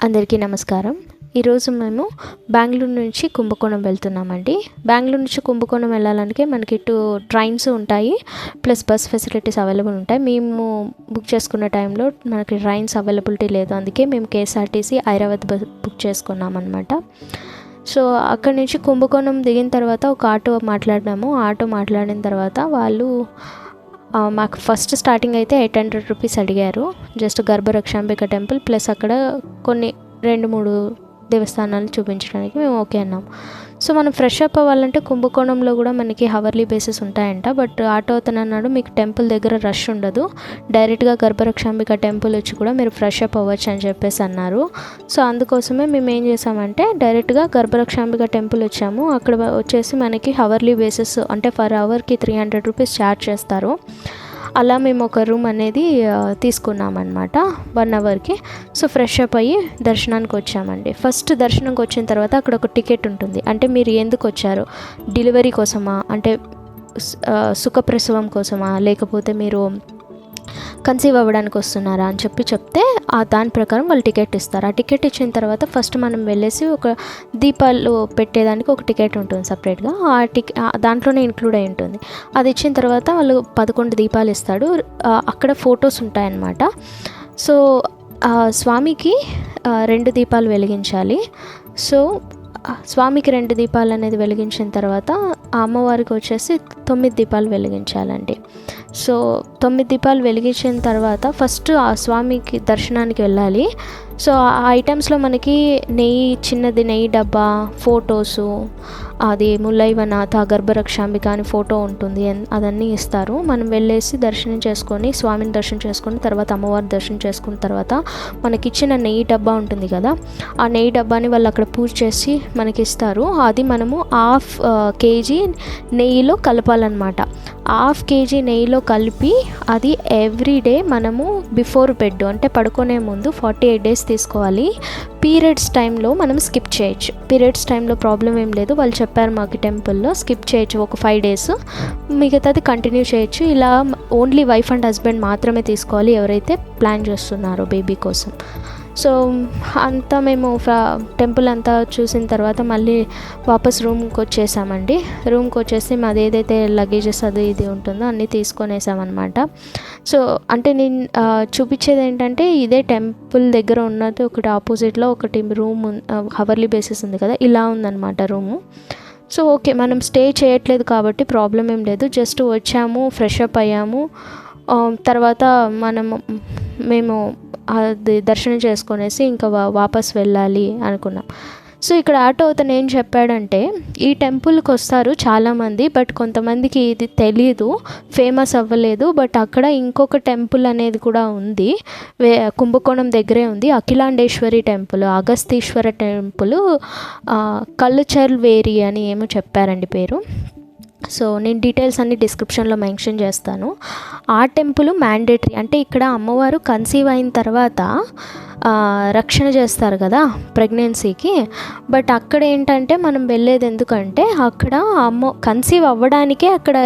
అందరికీ నమస్కారం. ఈరోజు మేము బెంగళూరు నుంచి కుంభకోణం వెళ్తున్నామండి. బెంగళూరు నుంచి కుంభకోణం వెళ్ళాలంటే మనకి ఇటు ట్రైన్స్ ఉంటాయి, ప్లస్ బస్ ఫెసిలిటీస్ అవైలబుల్ ఉంటాయి. మేము బుక్ చేసుకున్న టైంలో మనకి ట్రైన్స్ అవైలబిలిటీ లేదు, అందుకే మేము కేఎస్ఆర్టీసీ ఐరావత్ బస్ బుక్ చేసుకున్నాం అనమాట. సో అక్కడి నుంచి కుంభకోణం దిగిన తర్వాత ఒక ఆటో మాట్లాడిన తర్వాత వాళ్ళు మాకు ఫస్ట్ స్టార్టింగ్ అయితే 800 రూపీస్ అడిగారు. జస్ట్ గర్భరక్షాంబిక టెంపుల్ ప్లస్ అక్కడ కొన్ని 2-3 దేవస్థానాలు చూపించడానికి మేము ఓకే అన్నాం. సో మనం ఫ్రెష్ అప్ అవ్వాలంటే కుంభకోణంలో కూడా మనకి హవర్లీ బేసెస్ ఉంటాయంట. బట్ ఆటో అతను అన్నాడు మీకు టెంపుల్ దగ్గర రష్ ఉండదు, డైరెక్ట్గా గర్భరక్షాంబిక టెంపుల్ వచ్చి కూడా మీరు ఫ్రెష్ అప్ అవ్వచ్చు అని చెప్పేసి అన్నారు. సో అందుకోసమే మేము ఏం చేసామంటే డైరెక్ట్గా గర్భరక్షాంబిక టెంపుల్ వచ్చాము. అక్కడ వచ్చేసి మనకి హవర్లీ బేసెస్ అంటే పర్ అవర్కి 300 రూపీస్ ఛార్జ్ చేస్తారు. అలా మేము ఒక రూమ్ అనేది తీసుకున్నామన్నమాట 1 అవర్కి. సో ఫ్రెష్ అప్ అయ్యి దర్శనానికి వచ్చామండి. ఫస్ట్ దర్శనంకి వచ్చిన తర్వాత అక్కడ ఒక టికెట్ ఉంటుంది. అంటే మీరు ఎందుకు వచ్చారు, డెలివరీ కోసమా, అంటే సుఖప్రసవం కోసమా, లేకపోతే మీరు కన్సీవ్ అవ్వడానికి వస్తున్నారా అని చెప్తే దాని ప్రకారం వాళ్ళు టికెట్ ఇస్తారు. ఆ టికెట్ ఇచ్చిన తర్వాత ఫస్ట్ మనం వెళ్ళేసి ఒక దీపాలు పెట్టేదానికి ఒక టికెట్ ఉంటుంది సపరేట్గా, దాంట్లోనే ఇంక్లూడ్ అయి ఉంటుంది. అది ఇచ్చిన తర్వాత వాళ్ళు 11 దీపాలు ఇస్తాడు. అక్కడ ఫొటోస్ ఉంటాయన్నమాట. సో స్వామికి 2 దీపాలు వెలిగించాలి. సో స్వామికి 2 దీపాలు అనేది వెలిగించిన తర్వాత ఆ అమ్మవారికి వచ్చేసి 9 దీపాలు వెలిగించాలండి. సో 9 దీపాలు వెలిగించిన తర్వాత ఫస్ట్ ఆ స్వామికి దర్శనానికి వెళ్ళాలి. సో ఆ ఐటమ్స్లో మనకి చిన్నది నెయ్యి డబ్బా, ఫొటోసు, అది ముల్లైవనాథ గర్భరక్షాంబిక అని ఫోటో ఉంటుంది, అదన్నీ ఇస్తారు. మనం వెళ్ళేసి దర్శనం చేసుకొని స్వామిని దర్శనం చేసుకుని తర్వాత అమ్మవారి దర్శనం చేసుకున్న తర్వాత మనకి ఇచ్చిన నెయ్యి డబ్బా ఉంటుంది కదా, ఆ నెయ్యి డబ్బాని వాళ్ళు అక్కడ పూజ చేసి మనకి ఇస్తారు. అది మనము 1/2 కేజీ నెయ్యిలో కలపాలన్నమాట. 1/2 కేజీ నెయ్యిలో కలిపి అది ఎవ్రీడే మనము బిఫోర్ బెడ్ అంటే పడుకునే ముందు 48 డేస్ తీసుకోవాలి. పీరియడ్స్ టైంలో మనం స్కిప్ చేయొచ్చు. పీరియడ్స్ టైంలో ప్రాబ్లం ఏం లేదు, వాళ్ళు చెప్పారు మాకు టెంపుల్లో స్కిప్ చేయొచ్చు ఒక 5 డేస్, మిగతాది కంటిన్యూ చేయొచ్చు. ఇలా ఓన్లీ వైఫ్ అండ్ హస్బెండ్ మాత్రమే తీసుకోవాలి ఎవరైతే ప్లాన్ చేస్తున్నారో బేబీ కోసం. సో అంతా మేము టెంపుల్ అంతా చూసిన తర్వాత మళ్ళీ వాపస్ రూమ్కి వచ్చేసామండి. రూమ్కి వచ్చేసి మాది ఏదైతే లగేజెస్ అది ఇది ఉంటుందో అన్నీ తీసుకొనేసామన్నమాట. సో అంటే నేను చూపించేది ఏంటంటే ఇదే టెంపుల్ దగ్గర ఉన్నది ఒకటి ఆపోజిట్లో ఒకటి రూమ్ హవర్లీ బేసిస్ ఉంది కదా, ఇలా ఉందన్నమాట రూము. సో ఓకే, మనం స్టే చేయట్లేదు కాబట్టి ప్రాబ్లం ఏం లేదు, జస్ట్ వచ్చాము, ఫ్రెష్ అప్ అయ్యాము, తర్వాత మేము అది దర్శనం చేసుకొనేసి ఇంకా వాపస్ వెళ్ళాలి అనుకున్నాం. సో ఇక్కడ ఆటో అతను ఏం చెప్పాడంటే ఈ టెంపుల్కి వస్తారు చాలామంది, బట్ కొంతమందికి ఇది తెలీదు, ఫేమస్ అవ్వలేదు. బట్ అక్కడ ఇంకొక టెంపుల్ అనేది కూడా ఉంది, కుంభకోణం దగ్గరే ఉంది, అఖిలాండేశ్వరి టెంపుల్, అగస్తీశ్వర టెంపుల్, కల్లుచర్వేరి అని ఏమో చెప్పారండి పేరు. సో నేను డీటెయిల్స్ అన్ని డిస్క్రిప్షన్లో మెన్షన్ చేస్తాను. ఆ టెంపుల్ మ్యాండేటరీ, అంటే ఇక్కడ అమ్మవారు కన్సీవ్ అయిన తర్వాత రక్షణ చేస్తారు కదా ప్రెగ్నెన్సీకి. బట్ అక్కడ ఏంటంటే మనం వెళ్ళేది ఎందుకంటే అక్కడ కన్సీవ్ అవ్వడానికే అక్కడ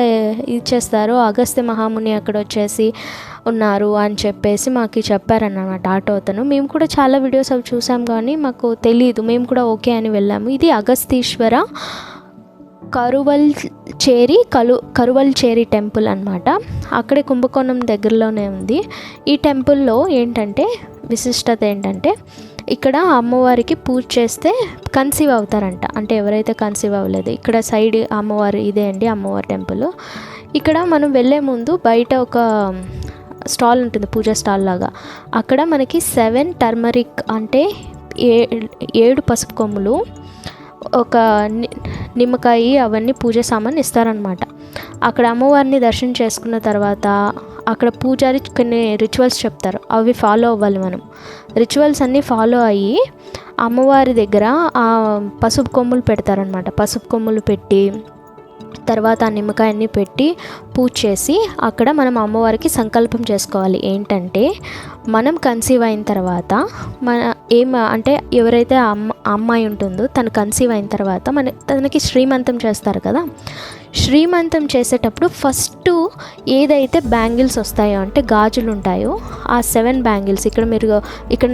ఇచ్చేస్తారు. అగస్త్య మహాముని అక్కడ వచ్చేసి ఉన్నారు అని చెప్పేసి మాకు చెప్పారన్నమాట ఆటో అతను. మేము కూడా చాలా వీడియోస్ అవి చూసాం కానీ మాకు తెలియదు, మేము కూడా ఓకే అని వెళ్ళాము. ఇది అగస్తీశ్వర కరువల్చేరి టెంపుల్ అనమాట. అక్కడే కుంభకోణం దగ్గరలోనే ఉంది. ఈ టెంపుల్లో ఏంటంటే విశిష్టత ఏంటంటే ఇక్కడ అమ్మవారికి పూజ చేస్తే కన్సీవ్ అవుతారంట. అంటే ఎవరైతే కన్సీవ్ అవ్వలేదు, ఇక్కడ సైడ్ అమ్మవారు ఇదే అండి అమ్మవారి టెంపుల్. ఇక్కడ మనం వెళ్ళే ముందు బయట ఒక స్టాల్ ఉంటుంది, పూజా స్టాల్ లాగా. అక్కడ మనకి 7 టర్మరిక్ అంటే 7 పసుపు కొమ్ములు, ఒక నిమ్మకాయ, అవన్నీ పూజ సామాన్ ఇస్తారనమాట. అక్కడ అమ్మవారిని దర్శనం చేసుకున్న తర్వాత అక్కడ పూజారి కొన్ని రిచువల్స్ చెప్తారు, అవి ఫాలో అవ్వాలి మనం. రిచువల్స్ అన్నీ ఫాలో అయ్యి అమ్మవారి దగ్గర ఆ పసుపు కొమ్ములు పెడతారనమాట. పసుపు కొమ్ములు పెట్టి తర్వాత ఆ నిమ్మకాయన్ని పెట్టి పూజ చేసి అక్కడ మనం అమ్మవారికి సంకల్పం చేసుకోవాలి. ఏంటంటే మనం కన్సీవ్ అయిన తర్వాత అంటే ఎవరైతే అమ్మాయి ఉంటుందో తను కన్సీవ్ అయిన తర్వాత తనకి శ్రీమంతం చేస్తారు కదా, శ్రీమంతం చేసేటప్పుడు ఫస్ట్ ఏదైతే బ్యాంగిల్స్ వస్తాయో అంటే గాజులు ఉంటాయో ఆ 7 బ్యాంగిల్స్ ఇక్కడ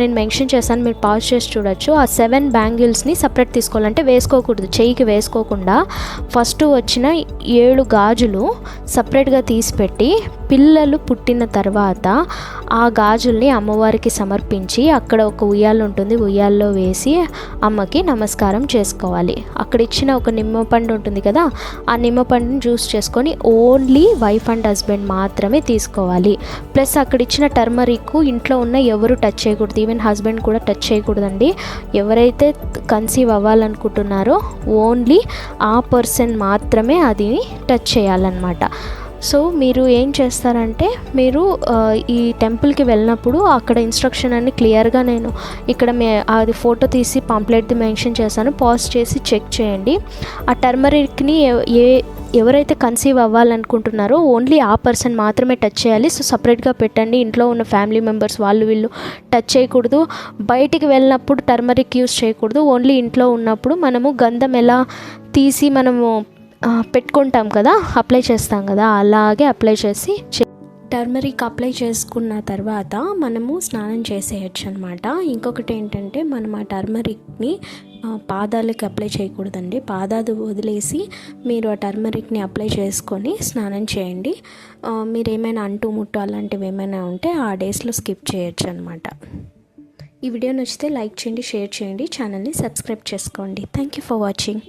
నేను మెన్షన్ చేశాను, మీరు పాజ్ చేసి చూడొచ్చు. ఆ 7 బ్యాంగిల్స్ని సపరేట్ తీసుకోవాలంటే వేసుకోకూడదు, చెయ్యికి వేసుకోకుండా ఫస్ట్ వచ్చిన 7 గాజులు సపరేట్గా తీసిపెట్టి పిల్లలు పుట్టిన తర్వాత ఆ గాజుల్ని అమ్మవారికి సమర్పించి అక్కడ ఒక ఉయ్యాలు ఉంటుంది, ఉయ్యాల్లో వేసి అమ్మకి నమస్కారం చేసుకోవాలి. అక్కడ ఇచ్చిన ఒక నిమ్మపండు ఉంటుంది కదా, ఆ నిమ్మపండుని జ్యూస్ చేసుకొని ఓన్లీ వైఫ్ అండ్ హస్బెండ్ మాత్రమే తీసుకోవాలి. ప్లస్ అక్కడ ఇచ్చిన టర్మరిక్ ఇంట్లో ఉన్న ఎవరు టచ్ చేయకూడదు, ఈవెన్ హస్బెండ్ కూడా టచ్ చేయకూడదండి. ఎవరైతే కన్సీవ్ అవ్వాలనుకుంటున్నారో ఓన్లీ ఆ పర్సన్ మాత్రమే అది టచ్ చేయాలన్నమాట. సో మీరు ఏం చేస్తారంటే, మీరు ఈ టెంపుల్కి వెళ్ళినప్పుడు అక్కడ ఇన్స్ట్రక్షన్ అన్ని క్లియర్గా నేను ఇక్కడ అది ఫోటో తీసి పాంప్లెట్ది మెన్షన్ చేశాను, పాజ్ చేసి చెక్ చేయండి. ఆ టర్మరిక్ని ఎవరైతే కన్సీవ్ అవ్వాలనుకుంటున్నారో ఓన్లీ ఆ పర్సన్ మాత్రమే టచ్ చేయాలి. సో సపరేట్గా పెట్టండి, ఇంట్లో ఉన్న ఫ్యామిలీ మెంబర్స్ వీళ్ళు టచ్ చేయకూడదు. బయటికి వెళ్ళినప్పుడు టర్మరిక్ యూస్ చేయకూడదు, ఓన్లీ ఇంట్లో ఉన్నప్పుడు మనము గంధం ఎలా తీసి మనము పెట్టుకుంటాం కదా, అప్లై చేస్తాం కదా, అలాగే అప్లై చేసి టర్మరిక్ అప్లై చేసుకున్న తర్వాత మనము స్నానం చేసేయచ్చు అనమాట. ఇంకొకటి ఏంటంటే, మనం ఆ టర్మరిక్ని పాదాలకి అప్లై చేయకూడదండి, పాదాలు వదిలేసి మీరు ఆ టర్మరిక్ని అప్లై చేసుకొని స్నానం చేయండి. మీరు ఏమైనా అంటుముట్టు అలాంటివి ఏమైనా ఉంటే ఆ డేస్లో స్కిప్ చేయొచ్చు అనమాట. ఈ వీడియో నచ్చితే లైక్ చేయండి, షేర్ చేయండి, ఛానల్ని సబ్స్క్రైబ్ చేసుకోండి. Thank you for watching.